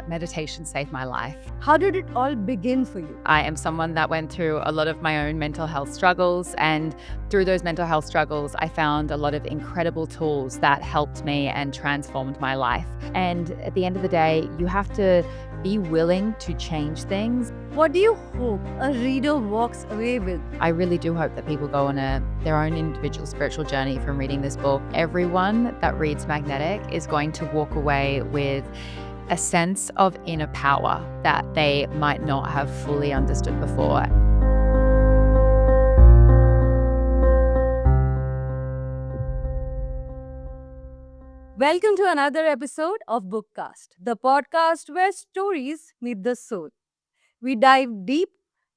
meditation saved my life. How did it all begin for you? I am someone that went through a lot of my own mental health struggles, and through those mental health struggles, I found a lot of incredible tools that helped me and transformed my life. And at the end of the day, you have to be willing to change things. What do you hope a reader walks away with? I really do hope that people go on their own individual spiritual journey from reading this book. Everyone that reads Magnetic is going to walk away with a sense of inner power that they might not have fully understood before. Welcome to another episode of Bookcast, the podcast where stories meet the soul. We dive deep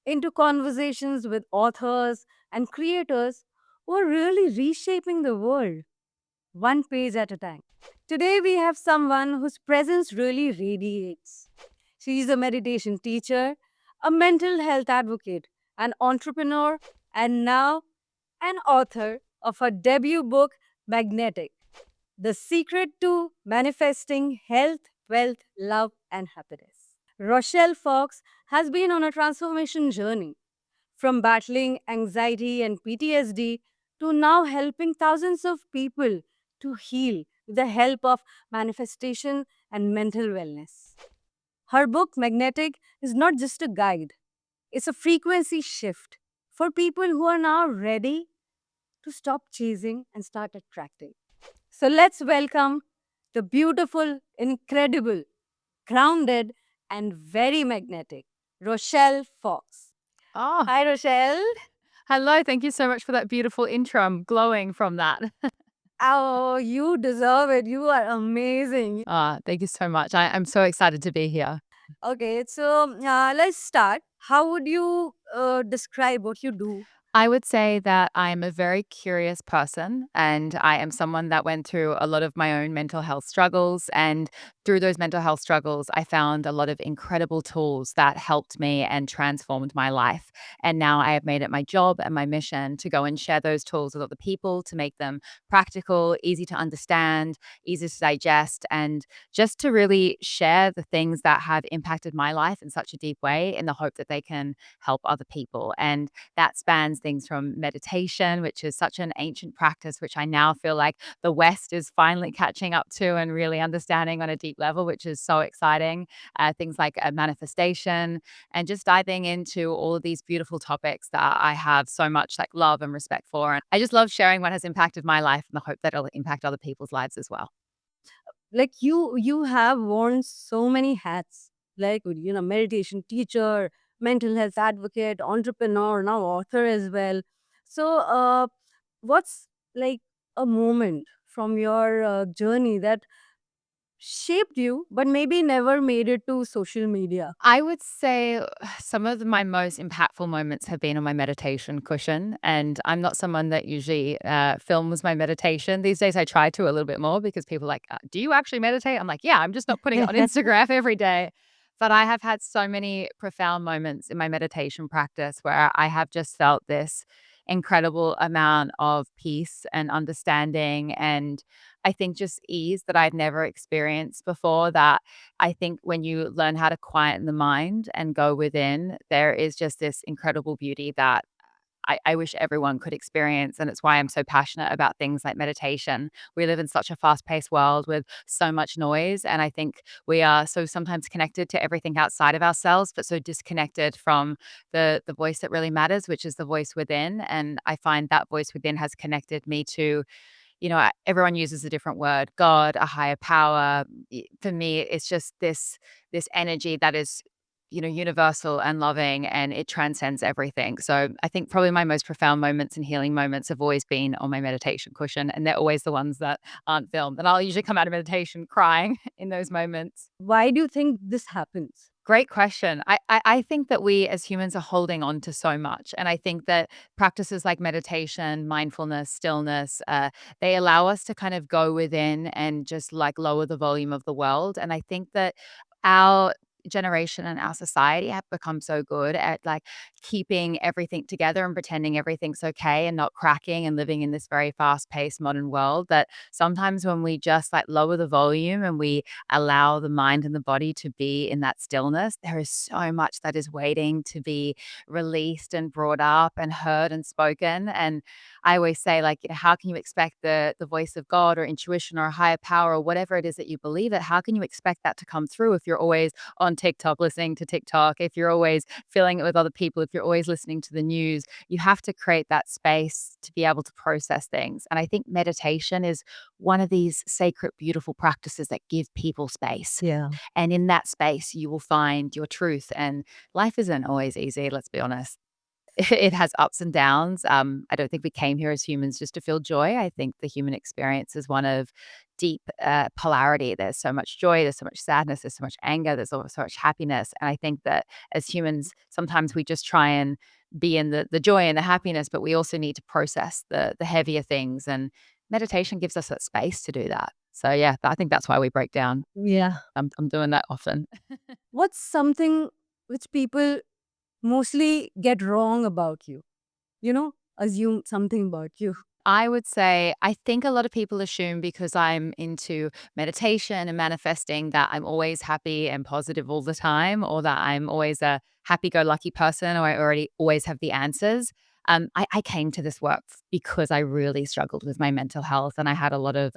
into conversations with authors and creators who are really reshaping the world, one page at a time. Today, we have someone whose presence really radiates. She is a meditation teacher, a mental health advocate, an entrepreneur, and now an author of her debut book, Magnetic: The Secret to Manifesting Health, Wealth, Love, and Happiness. Rochelle Fox has been on a transformation journey, from battling anxiety and PTSD to now helping thousands of people to heal with the help of manifestation and mental wellness. Her book, Magnetic, is not just a guide, it's a frequency shift for people who are now ready to stop chasing and start attracting. So let's welcome the beautiful, incredible, grounded, and very magnetic Rochelle Fox. Oh, Hi, Rochelle. hello. Thank you so much for that beautiful intro. I'm glowing from that. Oh, you deserve it. You are amazing. Thank you so much. I'm so excited to be here. Okay, so let's start. How would you describe what you do? I would say that I'm a very curious person, and I am someone that went through a lot of my own mental health struggles. And through those mental health struggles, I found a lot of incredible tools that helped me and transformed my life. And now I have made it my job and my mission to go and share those tools with other people to make them practical, easy to understand, easy to digest, and just to really share the things that have impacted my life in such a deep way in the hope that they can help other people. And that spans things from meditation, which is such an ancient practice, which I now feel like the West is finally catching up to and really understanding on a deep level, which is so exciting. Things like manifestation, and just diving into all of these beautiful topics that I have so much like love and respect for. And I just love sharing what has impacted my life in the hope that it'll impact other people's lives as well. Like you have worn so many hats, like meditation teacher, mental health advocate, entrepreneur, now author as well. So what's like a moment from your journey that shaped you but maybe never made it to social media? I would say some of my most impactful moments have been on my meditation cushion. And I'm not someone that usually films my meditation. These days, I try to a little bit more because people are like, do you actually meditate? I'm like, yeah, I'm just not putting it on Instagram every day. But I have had so many profound moments in my meditation practice where I have just felt this incredible amount of peace and understanding, and I think just ease that I'd never experienced before. That I think when you learn how to quieten the mind and go within, there is just this incredible beauty that I wish everyone could experience. And it's why I'm so passionate about things like meditation. We live in such a fast paced world with so much noise. And I think we are so sometimes connected to everything outside of ourselves, but so disconnected from the voice that really matters, which is the voice within. And I find that voice within has connected me to, everyone uses a different word, God, a higher power. For me, it's just this energy that is, universal and loving, and it transcends everything. So I think probably my most profound moments and healing moments have always been on my meditation cushion, and they're always the ones that aren't filmed. And I'll usually come out of meditation crying in those moments. Why do you think this happens? Great question. I think that we as humans are holding on to so much. And I think that practices like meditation, mindfulness, stillness, they allow us to kind of go within and just like lower the volume of the world. And I think that our generation and our society have become so good at like keeping everything together and pretending everything's okay and not cracking and living in this very fast-paced modern world that sometimes when we just like lower the volume and we allow the mind and the body to be in that stillness, there is so much that is waiting to be released and brought up and heard and spoken. And I always say, like, how can you expect the voice of God or intuition or a higher power or whatever it is that you believe it? How can you expect that to come through if you're always on TikTok listening to TikTok, if you're always feeling it with other people, if you're always listening to the news? You have to create that space to be able to process things. And I think meditation is one of these sacred, beautiful practices that give people space. Yeah. And in that space, you will find your truth. And life isn't always easy, let's be honest. It has ups and downs. I don't think we came here as humans just to feel joy. I think the human experience is one of deep polarity. There's so much joy, there's so much sadness, there's so much anger, there's so much happiness. And I think that as humans, sometimes we just try and be in the joy and the happiness, but we also need to process the heavier things. And meditation gives us that space to do that. So yeah, I think that's why we break down. Yeah. I'm doing that often. What's something which people mostly get wrong about you? Assume something about you. I would say I think a lot of people assume because I'm into meditation and manifesting that I'm always happy and positive all the time, or that I'm always a happy go lucky person, or I already always have the answers. I came to this work because I really struggled with my mental health and I had a lot of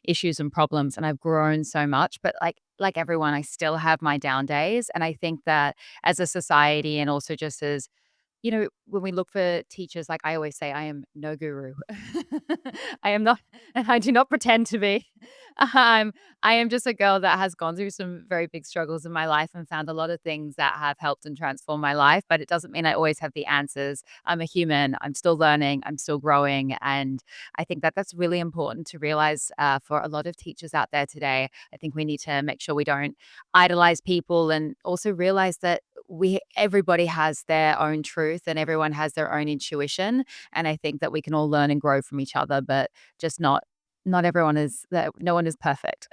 issues and problems, and I've grown so much. But like everyone, I still have my down days. And I think that as a society and also just as when we look for teachers, like I always say, I am no guru. I am not, and I do not pretend to be. Um, I am just a girl that has gone through some very big struggles in my life and found a lot of things that have helped and transformed my life. But it doesn't mean I always have the answers. I'm a human. I'm still learning. I'm still growing. And I think that that's really important to realize for a lot of teachers out there today. I think we need to make sure we don't idolize people and also realize that we everybody has their own truth and everyone has their own intuition, and I think that we can all learn and grow from each other, but just not everyone is that no one is perfect.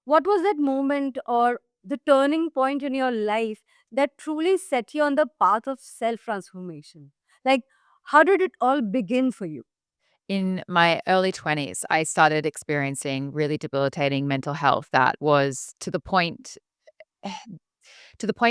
What was that moment or the turning point in your life that truly set you on the path of self transformation? Like, how did it all begin for you? In my early 20s, I started experiencing really debilitating mental health that was to the point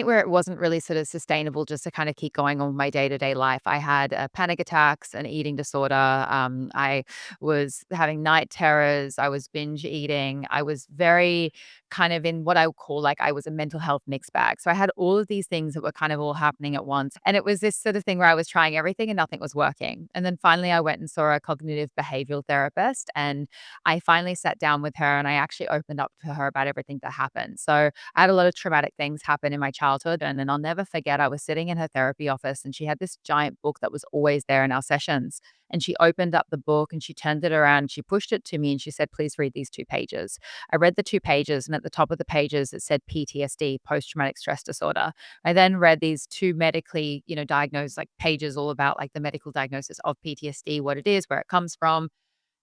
where it wasn't really sort of sustainable just to kind of keep going on with my day-to-day life. I had panic attacks, an eating disorder. I was having night terrors. I was binge eating. I was very kind of in what I would call like I was a mental health mixed bag. So I had all of these things that were kind of all happening at once. And it was this sort of thing where I was trying everything and nothing was working. And then finally I went and saw a cognitive behavioral therapist, and I finally sat down with her and I actually opened up to her about everything that happened. So I had a lot of traumatic things happen in my childhood. And then I'll never forget, I was sitting in her therapy office and she had this giant book that was always there in our sessions. And she opened up the book and she turned it around, she pushed it to me and she said, "Please read these 2 pages." I read the 2 pages, and at the top of the pages, it said PTSD, post traumatic stress disorder. I then read these two medically, diagnosed like pages all about like the medical diagnosis of PTSD, what it is, where it comes from.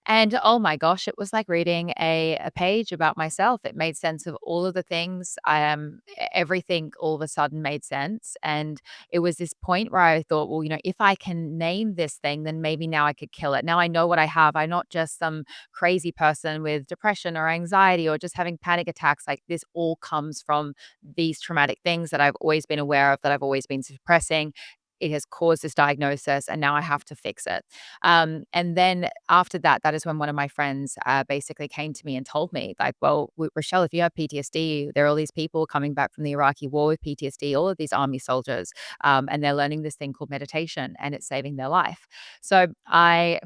And oh my gosh, it was like reading a page about myself. It made sense of all of the things. Everything all of a sudden made sense. And it was this point where I thought, well, if I can name this thing, then maybe now I could kill it. Now I know what I have. I'm not just some crazy person with depression or anxiety or just having panic attacks. Like this all comes from these traumatic things that I've always been aware of, that I've always been suppressing. It has caused this diagnosis, and now I have to fix it. And then after that, that is when one of my friends basically came to me and told me, like, well, Rochelle, if you have PTSD, there are all these people coming back from the Iraqi war with PTSD, all of these army soldiers, and they're learning this thing called meditation, and it's saving their life. So I.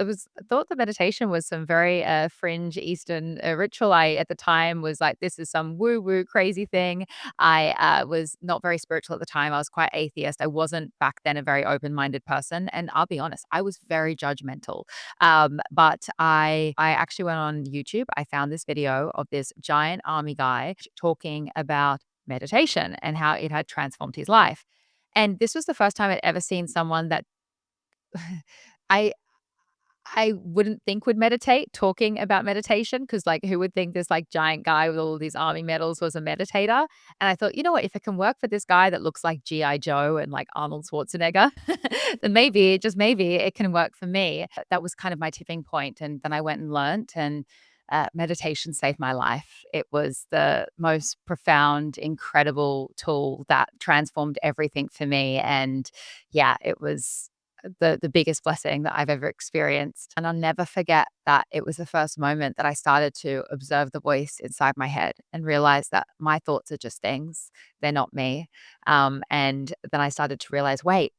I thought the meditation was some very fringe Eastern ritual. I at the time was like, this is some woo woo crazy thing. I was not very spiritual at the time. I was quite atheist. I wasn't back then a very open minded person. And I'll be honest, I was very judgmental. But I actually went on YouTube. I found this video of this giant army guy talking about meditation and how it had transformed his life. And this was the first time I'd ever seen someone that I I wouldn't think would meditate talking about meditation because, like, who would think this, like, giant guy with all these army medals was a meditator? And I thought, "You know what? If it can work for this guy that looks like G.I. Joe and, like, Arnold Schwarzenegger, then maybe, just maybe, it can work for me." That was kind of my tipping point, and then I went and learnt, and, meditation saved my life. It was the most profound, incredible tool that transformed everything for me, and, yeah, it was the biggest blessing that I've ever experienced. And I'll never forget that it was the first moment that I started to observe the voice inside my head and realize that my thoughts are just things. They're not me. And then I started to realize, wait,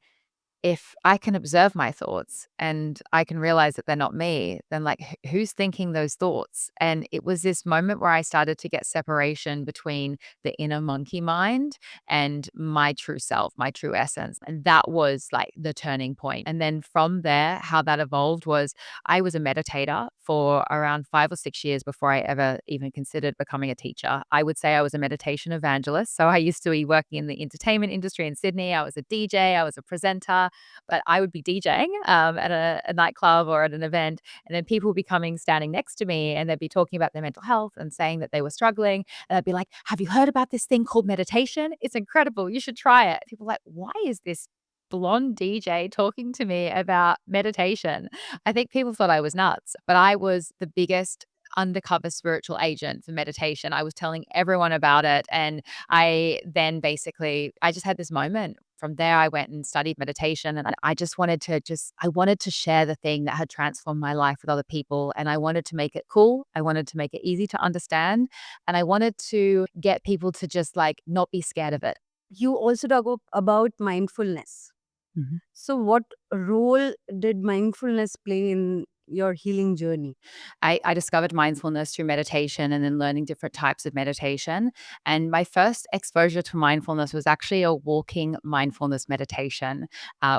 if I can observe my thoughts and I can realize that they're not me, then like who's thinking those thoughts? And it was this moment where I started to get separation between the inner monkey mind and my true self, my true essence. And that was like the turning point. And then from there, how that evolved was I was a meditator for around 5 or 6 years before I ever even considered becoming a teacher. I would say I was a meditation evangelist. So I used to be working in the entertainment industry in Sydney. I was a DJ, I was a presenter, but I would be DJing at a nightclub or at an event, and then people would be coming, standing next to me, and they'd be talking about their mental health and saying that they were struggling. And I'd be like, "Have you heard about this thing called meditation? It's incredible. You should try it." People were like, "Why is this blonde DJ talking to me about meditation?" I think people thought I was nuts, but I was the biggest undercover spiritual agent for meditation. I was telling everyone about it. And I then basically, I just had this moment. From there, I went and studied meditation, and I just wanted to I wanted to share the thing that had transformed my life with other people. And I wanted to make it cool. I wanted to make it easy to understand. And I wanted to get people to just like not be scared of it. You also talk about mindfulness. Mhm. So, what role did mindfulness play in your healing journey? I discovered mindfulness through meditation and then learning different types of meditation. And my first exposure to mindfulness was actually a walking mindfulness meditation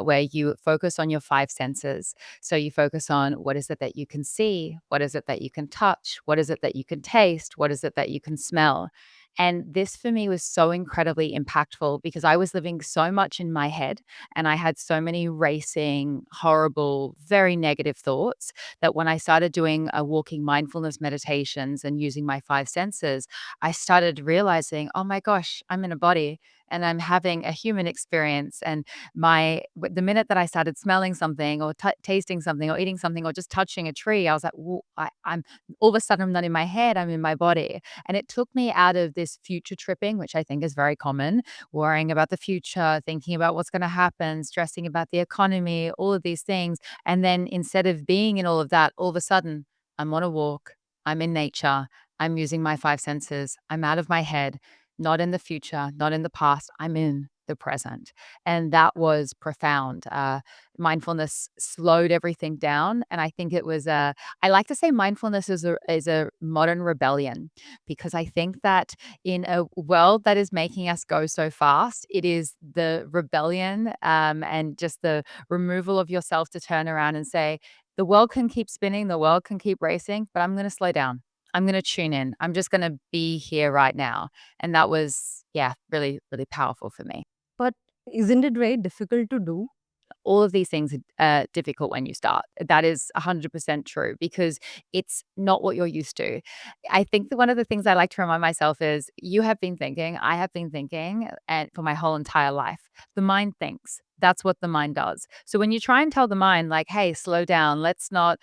where you focus on your five senses. So you focus on what is it that you can see? What is it that you can touch? What is it that you can taste? What is it that you can smell? And this for me was so incredibly impactful because I was living so much in my head and I had so many racing, horrible, very negative thoughts that when I started doing a walking mindfulness meditations and using my five senses, I started realizing, oh my gosh, I'm in a body and I'm having a human experience. And the minute that I started smelling something or tasting something or eating something or just touching a tree, I was like, "Whoa, I'm all of a sudden I'm not in my head, I'm in my body." And it took me out of this future tripping, which I think is very common, worrying about the future, thinking about what's going to happen, stressing about the economy, all of these things. And then instead of being in all of that, all of a sudden, I'm on a walk, I'm in nature, I'm using my five senses, I'm out of my head, not in the future, not in the past, I'm in the present. And that was profound. Mindfulness slowed everything down. And I think it was I like to say mindfulness is a modern rebellion because I think that in a world that is making us go so fast, it is the rebellion and just the removal of yourself to turn around and say, the world can keep spinning, the world can keep racing, but I'm going to slow down. I'm going to tune in. I'm just going to be here right now. And that was, yeah, really, really powerful for me. But isn't it very difficult to do? All of these things are difficult when you start. That is 100% true because it's not what you're used to. I think that one of the things I like to remind myself is you have been thinking, I have been thinking, and for my whole entire life, the mind thinks. That's what the mind does. So when you try and tell the mind, like, hey, slow down, let's not,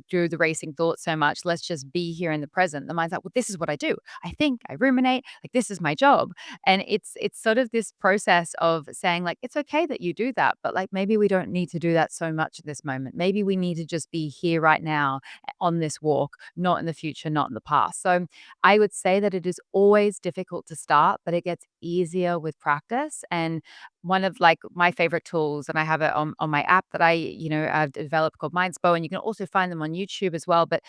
do the racing thoughts so much. Let's just be here in the present. The mind's like, well, this is what I do. I think, I ruminate, like this is my job. And it's sort of this process of saying like, it's okay that you do that, but like maybe we don't need to do that so much at this moment. Maybe we need to just be here right now on this walk, not in the future, not in the past. So I would say that it is always difficult to start, but it gets easier with practice. And one of like my favorite tools, and I have it on my app that I've developed called Mindspo, and you can also find them on YouTube as well. But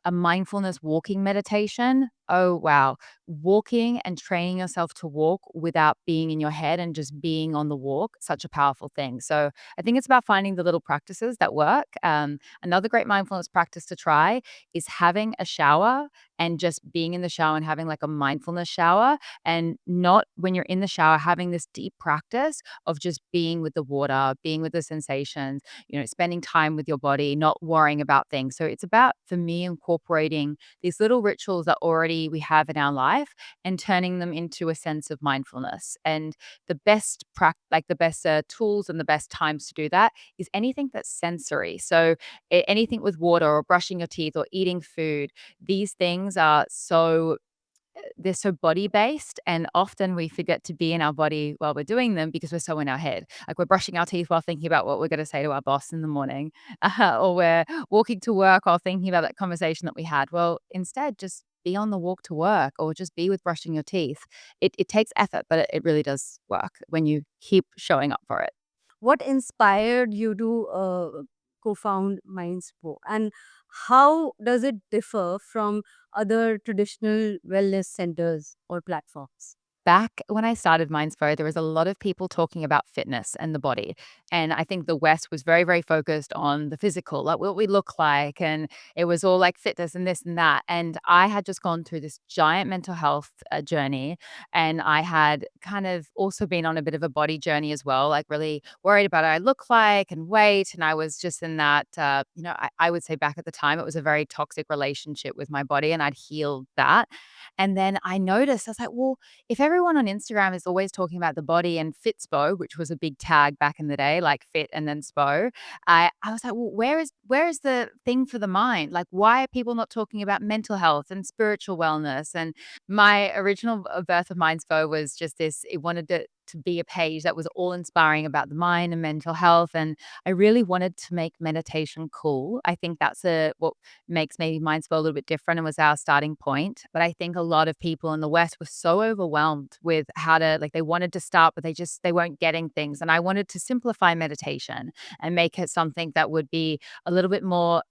a mindfulness walking meditation. oh, wow, walking and training yourself to walk without being in your head and just being on the walk, such a powerful thing. So I think it's about finding the little practices that work. Another great mindfulness practice to try is having a shower and just being in the shower and having like a mindfulness shower, and not when you're in the shower having this deep practice of just being with the water, being with the sensations, spending time with your body, not worrying about things. So it's about, for me, incorporating these little rituals that already we have in our life and turning them into a sense of mindfulness. And the best tools and the best times to do that is anything that's sensory. So anything with water or brushing your teeth or eating food, these things are they're so body based, and often we forget to be in our body while we're doing them because we're so in our head. Like we're brushing our teeth while thinking about what we're going to say to our boss in the morning, or we're walking to work while thinking about that conversation that we had. Well, instead, just be on the walk to work or just be with brushing your teeth. It takes effort, but it really does work when you keep showing up for it. What inspired you to co-found Mindspo, and how does it differ from other traditional wellness centers or platforms? Back when I started Mindspo, there was a lot of people talking about fitness and the body. And I think the West was very, very focused on the physical, like what we look like. And it was all like fitness and this and that. And I had just gone through this giant mental health journey. And I had kind of also been on a bit of a body journey as well, like really worried about what I look like and weight. And I was just in that, I would say back at the time, it was a very toxic relationship with my body. And I'd healed that. And then I noticed, I was like, well, if everyone on Instagram is always talking about the body and Fitspo, which was a big tag back in the day, like fit and then spo, I was like, well, where is the thing for the mind? Like, why are people not talking about mental health and spiritual wellness? And my original birth of Mindspo was just this. It wanted to be a page that was all inspiring about the mind and mental health. And I really wanted to make meditation cool. I think that's what makes maybe Mindspo a little bit different and was our starting point. But I think a lot of people in the West were so overwhelmed with how to, like, they wanted to start, but they weren't getting things. And I wanted to simplify meditation and make it something that would be a little bit more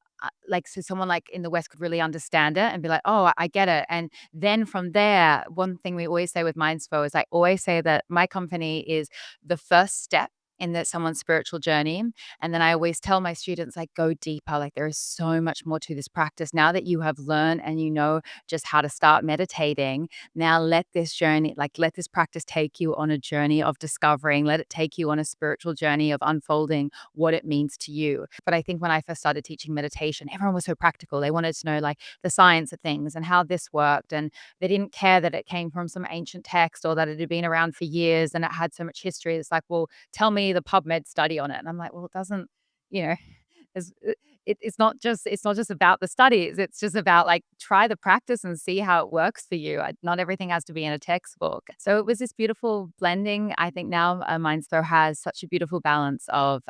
like, so someone like in the West could really understand it and be like, oh, I get it. And then from there, one thing we always say with Mindspo is I always say that my company is the first step in someone's spiritual journey. And then I always tell my students, like, go deeper. Like, there is so much more to this practice. Now that you have learned and you know just how to start meditating, now let this journey, like, let this practice take you on a journey of discovering, let it take you on a spiritual journey of unfolding what it means to you. But I think when I first started teaching meditation, everyone was so practical. They wanted to know, like, the science of things and how this worked. And they didn't care that it came from some ancient text or that it had been around for years and it had so much history. It's like, well, tell me the PubMed study on it. And I'm like, well, it doesn't, you know, it's it's not just about the studies. It's just about, like, try the practice and see how it works for you. Not everything has to be in a textbook. So it was this beautiful blending. I think now Mindspo has such a beautiful balance of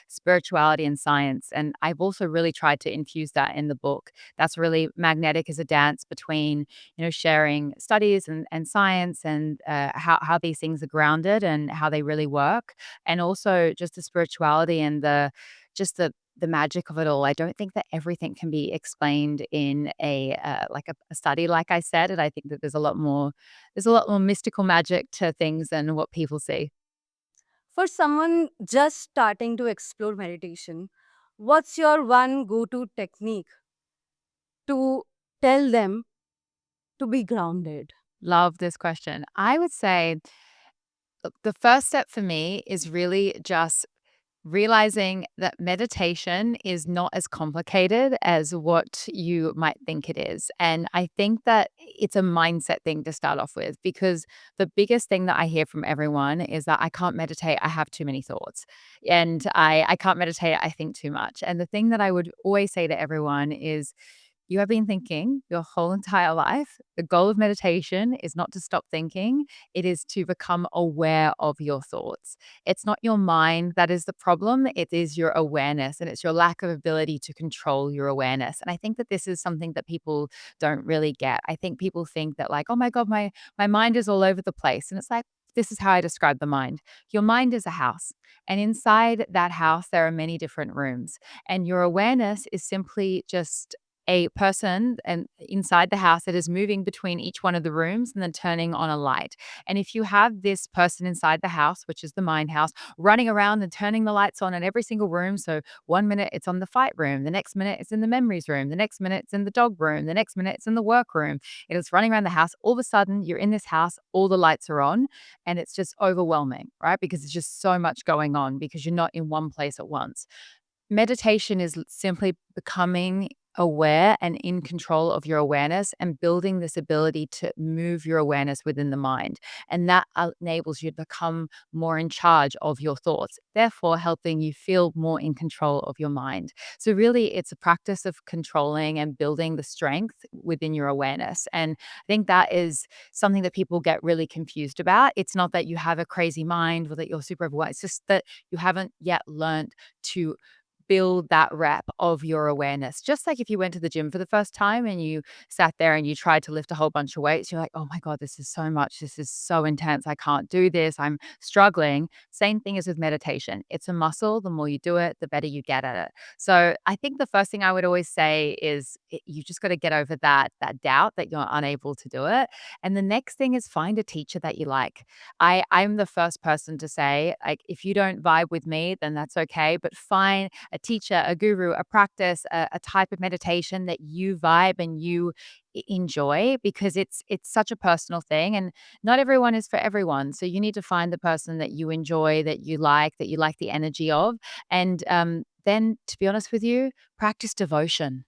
spirituality and science. And I've also really tried to infuse that in the book. That's really magnetic as a dance between, sharing studies and science and how these things are grounded and how they really work. And also just the spirituality and just the magic of it all. I don't think that everything can be explained in a study, like I said, and I think that there's a lot more mystical magic to things than what people see. For someone just starting to explore meditation, what's your one go to technique to tell them to be grounded? Love this question. I would say the first step for me is really just realizing that meditation is not as complicated as what you might think it is. And I think that it's a mindset thing to start off with, because the biggest thing that I hear from everyone is that I can't meditate, I have too many thoughts. And I can't meditate, I think too much. And the thing that I would always say to everyone is, you have been thinking your whole entire life. The goal of meditation is not to stop thinking, it is to become aware of your thoughts. It's not your mind that is the problem, it is your awareness, and it's your lack of ability to control your awareness. And I think that this is something that people don't really get. I think people think that, like, oh my God, my mind is all over the place. And it's like, this is how I describe the mind. Your mind is a house, and inside that house, there are many different rooms. And your awareness is simply just a person and inside the house that is moving between each one of the rooms and then turning on a light. And if you have this person inside the house, which is the mind house, running around and turning the lights on in every single room. So 1 minute it's on the fight room, the next minute it's in the memories room, the next minute it's in the dog room, the next minute it's in the work room. It is running around the house. All of a sudden, you're in this house, all the lights are on, and it's just overwhelming, right? Because it's just so much going on because you're not in one place at once. Meditation is simply becoming aware and in control of your awareness and building this ability to move your awareness within the mind. And that enables you to become more in charge of your thoughts, therefore, helping you feel more in control of your mind. So, really, it's a practice of controlling and building the strength within your awareness. And I think that is something that people get really confused about. It's not that you have a crazy mind or that you're super overwhelmed, it's just that you haven't yet learned to build that rep of your awareness. Just like if you went to the gym for the first time and you sat there and you tried to lift a whole bunch of weights, you're like, oh my God, this is so much. This is so intense. I can't do this. I'm struggling. Same thing as with meditation. It's a muscle. The more you do it, the better you get at it. So I think the first thing I would always say is you just got to get over that doubt that you're unable to do it. And the next thing is find a teacher that you like. I'm the first person to say, like, if you don't vibe with me, then that's okay. But find a teacher, a guru, a practice, a type of meditation that you vibe and you enjoy, because it's such a personal thing and not everyone is for everyone. So you need to find the person that you enjoy, that you like the energy of. And then, to be honest with you, practice devotion.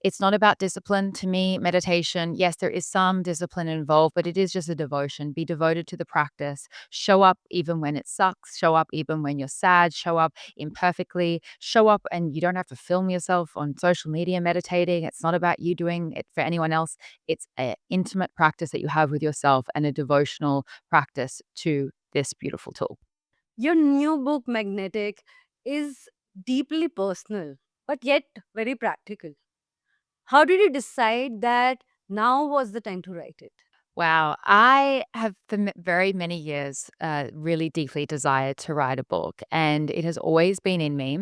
It's not about discipline. To me, meditation, yes, there is some discipline involved, but it is just a devotion. Be devoted to the practice. Show up even when it sucks. Show up even when you're sad. Show up imperfectly. Show up, and you don't have to film yourself on social media meditating. It's not about you doing it for anyone else. It's an intimate practice that you have with yourself and a devotional practice to this beautiful tool. Your new book, Magnetic, is deeply personal, but yet very practical. How did you decide that now was the time to write it? Wow. I have for very many years really deeply desired to write a book, and it has always been in me.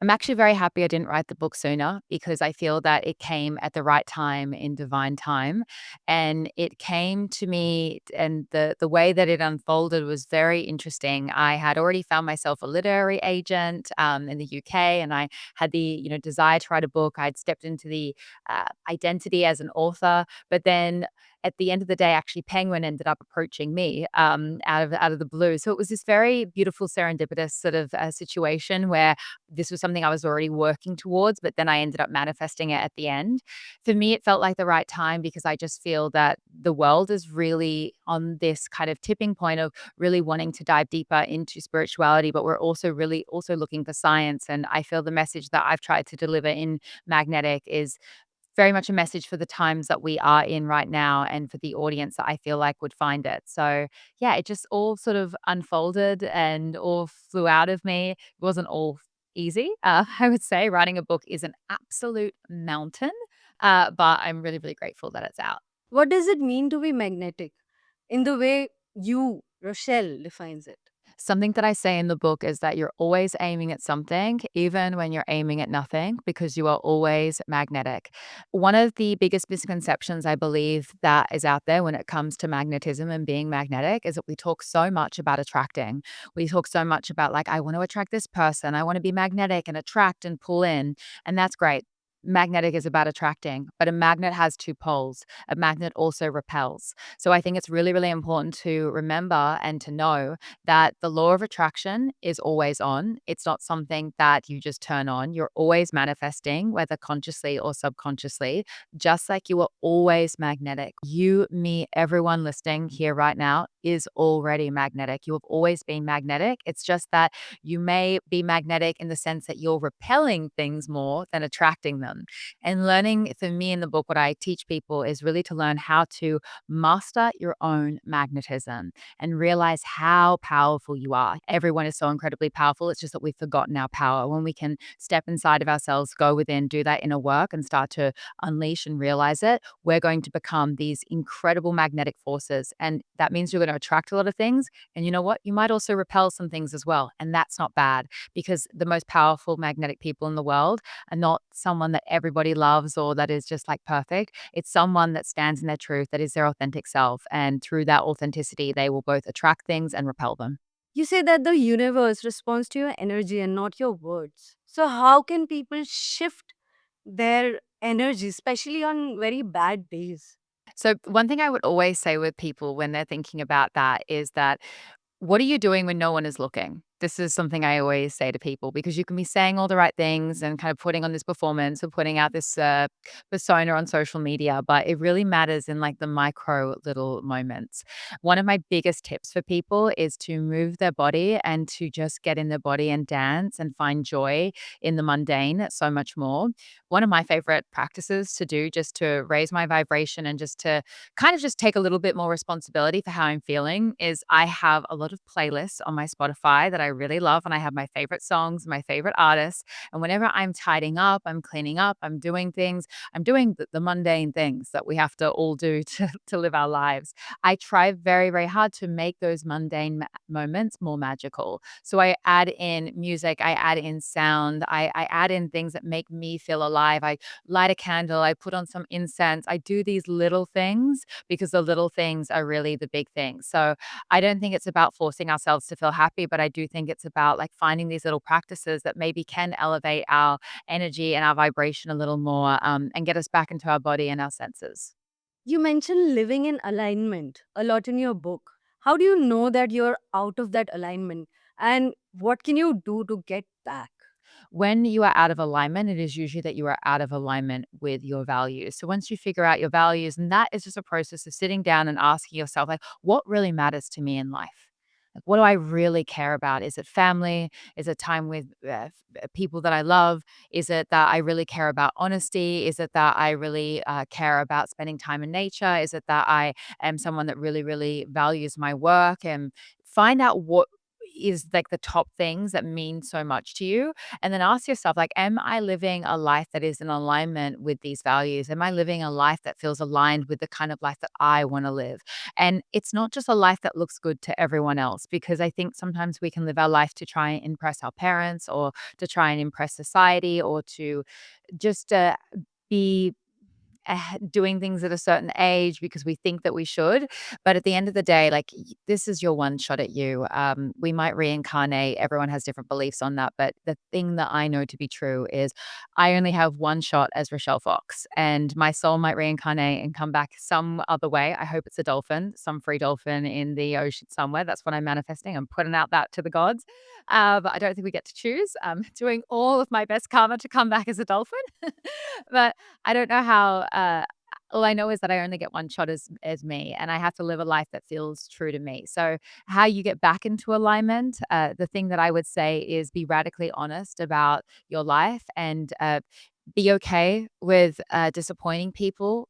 I'm actually very happy I didn't write the book sooner because I feel that it came at the right time in divine time. And it came to me, and the way that it unfolded was very interesting. I had already found myself a literary agent in the UK, and I had the desire to write a book. I'd stepped into the identity as an author, but then at the end of the day, actually, Penguin ended up approaching me out of the blue. So it was this very beautiful serendipitous sort of situation where this was something I was already working towards, but then I ended up manifesting it at the end. For me, it felt like the right time because I just feel that the world is really on this kind of tipping point of really wanting to dive deeper into spirituality, but we're also really also looking for science. And I feel the message that I've tried to deliver in Magnetic is very much a message for the times that we are in right now and for the audience that I feel like would find it. So, yeah, it just all sort of unfolded and all flew out of me. It wasn't all easy. I would say writing a book is an absolute mountain, but I'm really, really grateful that it's out. What does it mean to be magnetic in the way you, Rochelle, defines it? Something that I say in the book is that you're always aiming at something, even when you're aiming at nothing, because you are always magnetic. One of the biggest misconceptions I believe that is out there when it comes to magnetism and being magnetic is that we talk so much about attracting. We talk so much about, like, I want to attract this person, I want to be magnetic and attract and pull in. And that's great. Magnetic is about attracting, but a magnet has two poles. A magnet also repels. So I think it's really, really important to remember and to know that the law of attraction is always on. It's not something that you just turn on. You're always manifesting, whether consciously or subconsciously, just like you are always magnetic. You, me, everyone listening here right now is already magnetic. You have always been magnetic. It's just that you may be magnetic in the sense that you're repelling things more than attracting them. And learning for me in the book, what I teach people is really to learn how to master your own magnetism and realize how powerful you are. Everyone is so incredibly powerful. It's just that we've forgotten our power. When we can step inside of ourselves, go within, do that inner work, and start to unleash and realize it, we're going to become these incredible magnetic forces. And that means you're going to attract a lot of things. And you know what? You might also repel some things as well. And that's not bad because the most powerful magnetic people in the world are not someone that that everybody loves or that is just like perfect. It's someone that stands in their truth, that is their authentic self. And through that authenticity, they will both attract things and repel them. You say that the universe responds to your energy and not your words. So, how can people shift their energy, especially on very bad days? So, one thing I would always say with people when they're thinking about that is that what are you doing when no one is looking? This is something I always say to people because you can be saying all the right things and kind of putting on this performance or putting out this persona on social media, but it really matters in like the micro little moments. One of my biggest tips for people is to move their body and to just get in their body and dance and find joy in the mundane so much more. One of my favorite practices to do just to raise my vibration and just to kind of just take a little bit more responsibility for how I'm feeling is I have a lot of playlists on my Spotify that I really love, and I have my favorite songs, my favorite artists. And whenever I'm tidying up, I'm cleaning up, I'm doing things, I'm doing the mundane things that we have to all do to live our lives. I try very, very hard to make those mundane moments more magical. So I add in music, I add in sound, I add in things that make me feel alive. I light a candle, I put on some incense. I do these little things because the little things are really the big things. So I don't think it's about forcing ourselves to feel happy, but I do think it's about like finding these little practices that maybe can elevate our energy and our vibration a little more and get us back into our body and our senses. You mentioned living in alignment a lot in your book. How do you know that you're out of that alignment? And what can you do to get back? When you are out of alignment, it is usually that you are out of alignment with your values. So once you figure out your values, and that is just a process of sitting down and asking yourself, like, what really matters to me in life? Like, what do I really care about? Is it family? Is it time with people that I love? Is it that I really care about honesty? Is it that I really care about spending time in nature? Is it that I am someone that really, really values my work? And find out what is like the top things that mean so much to you, and then ask yourself, like, am I living a life that is in alignment with these values? Am I living a life that feels aligned with the kind of life that I want to live? And it's not just a life that looks good to everyone else, because I think sometimes we can live our life to try and impress our parents or to try and impress society or to just be doing things at a certain age because we think that we should. But at the end of the day, like this is your one shot at you. We might reincarnate. Everyone has different beliefs on that. But the thing that I know to be true is I only have one shot as Rochelle Fox, and my soul might reincarnate and come back some other way. I hope it's a dolphin, some free dolphin in the ocean somewhere. That's what I'm manifesting. I'm putting out that to the gods. But I don't think we get to choose. Doing all of my best karma to come back as a dolphin. But I don't know how, all I know is that I only get one shot as me, and I have to live a life that feels true to me. So how you get back into alignment, the thing that I would say is be radically honest about your life and, be okay with, disappointing people,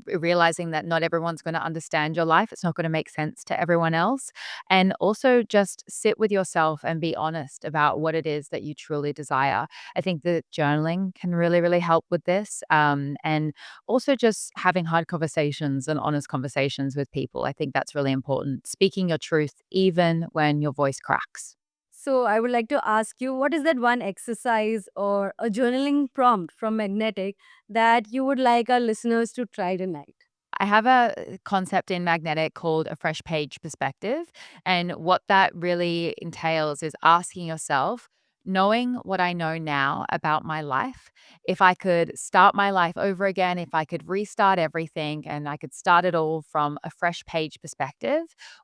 realizing that not everyone's gonna understand your life. It's not gonna make sense to everyone else. And also just sit with yourself and be honest about what it is that you truly desire. I think that journaling can really, really help with this. And also just having hard conversations and honest conversations with people. I think that's really important. Speaking your truth, even when your voice cracks. So, I would like to ask you, what is that one exercise or a journaling prompt from Magnetic that you would like our listeners to try tonight? I have a concept in Magnetic called a fresh page perspective. And what that really entails is asking yourself, knowing what I know now about my life, if I could start my life over again, if I could restart everything and I could start it all from a fresh page perspective,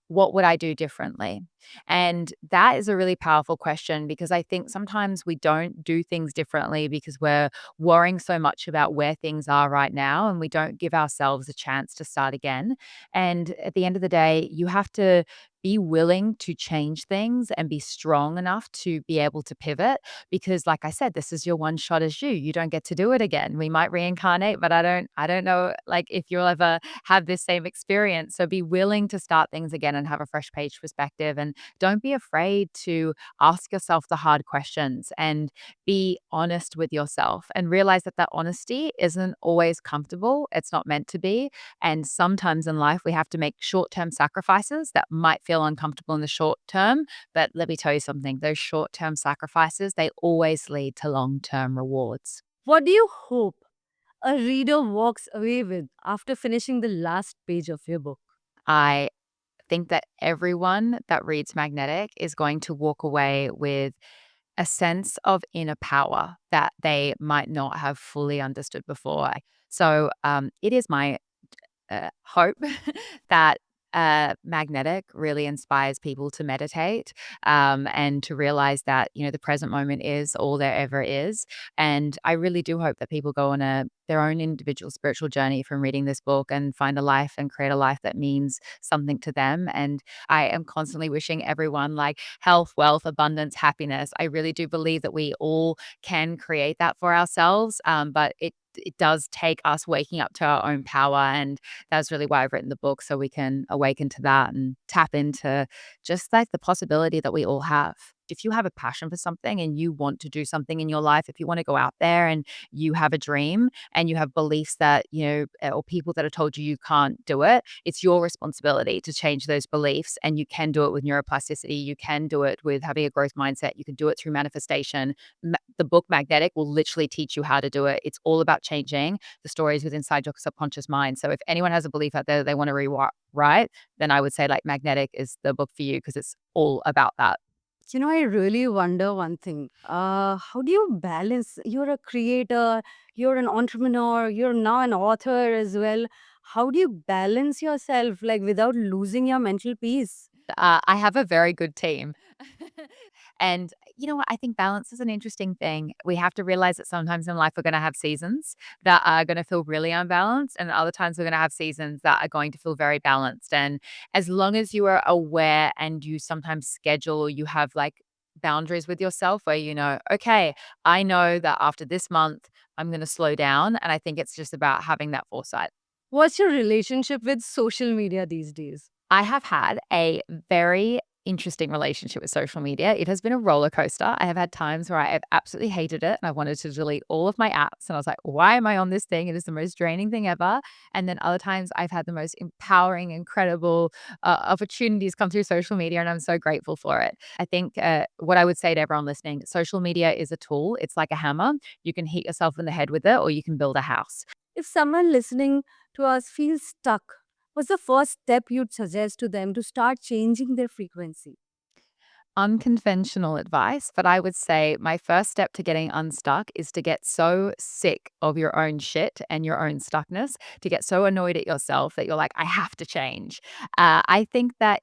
what would I do differently? And that is a really powerful question because I think sometimes we don't do things differently because we're worrying so much about where things are right now and we don't give ourselves a chance to start again. And at the end of the day, you have to be willing to change things and be strong enough to be able to pivot because like I said, this is your one shot as you. You don't get to do it again. We might reincarnate, but I don't know like if you'll ever have this same experience. So be willing to start things again and have a fresh page perspective, and don't be afraid to ask yourself the hard questions and be honest with yourself and realize that that honesty isn't always comfortable. It's not meant to be. And sometimes in life, we have to make short term sacrifices that might feel uncomfortable in the short term. But let me tell you something, those short term sacrifices, they always lead to long term rewards. What do you hope a reader walks away with after finishing the last page of your book? I think that everyone that reads Magnetic is going to walk away with a sense of inner power that they might not have fully understood before. So it is my hope that Magnetic really inspires people to meditate and to realize that, the present moment is all there ever is. And I really do hope that people go on their own individual spiritual journey from reading this book and find a life and create a life that means something to them. And I am constantly wishing everyone like health, wealth, abundance, happiness. I really do believe that we all can create that for ourselves, but it does take us waking up to our own power. And that's really why I've written the book, so we can awaken to that and tap into just like the possibility that we all have. If you have a passion for something and you want to do something in your life, if you want to go out there and you have a dream and you have beliefs that, or people that have told you you can't do it, it's your responsibility to change those beliefs. And you can do it with neuroplasticity. You can do it with having a growth mindset. You can do it through manifestation. The book Magnetic will literally teach you how to do it. It's all about changing the stories within inside your subconscious mind. So if anyone has a belief out there that they want to rewrite, then I would say like Magnetic is the book for you because it's all about that. I really wonder one thing. How do you balance? You're a creator, you're an entrepreneur, you're now an author as well. How do you balance yourself like without losing your mental peace? I have a very good team. And you know what? I think balance is an interesting thing. We have to realize that sometimes in life we're going to have seasons that are going to feel really unbalanced, and other times we're going to have seasons that are going to feel very balanced. And as long as you are aware and you sometimes schedule, you have like boundaries with yourself where okay, I know that after this month, I'm going to slow down. And I think it's just about having that foresight. What's your relationship with social media these days? I have had a very interesting relationship with social media. It has been a roller coaster. I have had times where I have absolutely hated it and I wanted to delete all of my apps. And I was like, why am I on this thing? It is the most draining thing ever. And then other times I've had the most empowering, incredible opportunities come through social media. And I'm so grateful for it. I think what I would say to everyone listening, social media is a tool. It's like a hammer. You can hit yourself in the head with it or you can build a house. If someone listening to us feels stuck, what's the first step you'd suggest to them to start changing their frequency? Unconventional advice, but I would say my first step to getting unstuck is to get so sick of your own shit and your own stuckness, to get so annoyed at yourself that you're like, I have to change. I think that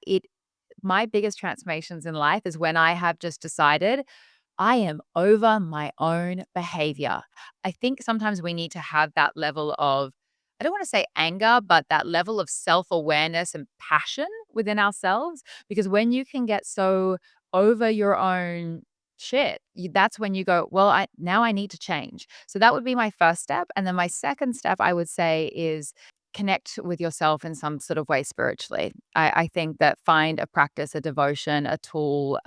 my biggest transformations in life is when I have just decided I am over my own behavior. I think sometimes we need to have that level of, I don't want to say anger, but that level of self awareness and passion within ourselves. Because when you can get so over your own shit, that's when you go, well, now I need to change. So that would be my first step. And then my second step, I would say, is connect with yourself in some sort of way spiritually. I think that find a practice, a devotion, a tool,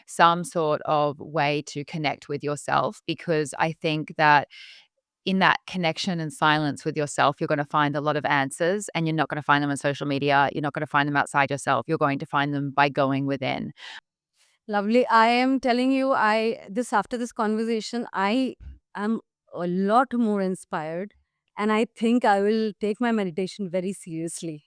some sort of way to connect with yourself, because I think that in that connection and silence with yourself, you're going to find a lot of answers, and you're not going to find them on social media. You're not going to find them outside yourself. You're going to find them by going within. Lovely. I am telling you, I this after this conversation, I am a lot more inspired, and I think I will take my meditation very seriously.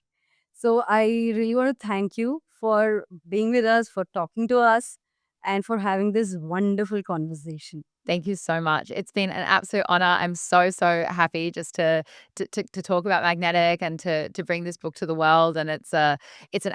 So I really want to thank you for being with us, for talking to us, and for having this wonderful conversation. Thank you so much. It's been an absolute honor. I'm so, so happy just to talk about Magnetic and to bring this book to the world. And it's an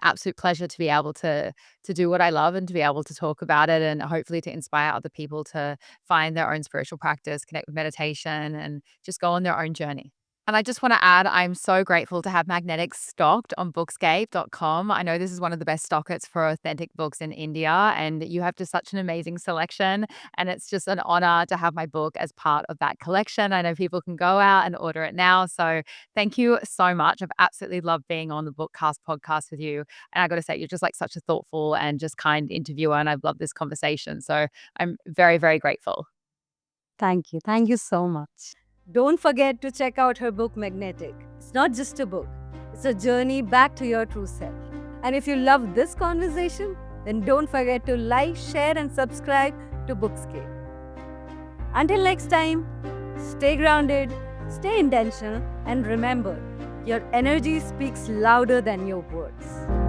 absolute pleasure to be able to do what I love and to be able to talk about it, and hopefully to inspire other people to find their own spiritual practice, connect with meditation, and just go on their own journey. And I just want to add, I'm so grateful to have Magnetic stocked on Bookscape.com. I know this is one of the best stockets for authentic books in India, and you have just such an amazing selection. And it's just an honor to have my book as part of that collection. I know people can go out and order it now. So thank you so much. I've absolutely loved being on the Bookcast podcast with you. And I got to say, you're just like such a thoughtful and just kind interviewer. And I've loved this conversation. So I'm very, very grateful. Thank you. Thank you so much. Don't forget to check out her book, Magnetic. It's not just a book, it's a journey back to your true self. And if you love this conversation, then don't forget to like, share, and subscribe to Bookscape. Until next time, Stay grounded, stay intentional, and remember, your energy speaks louder than your words.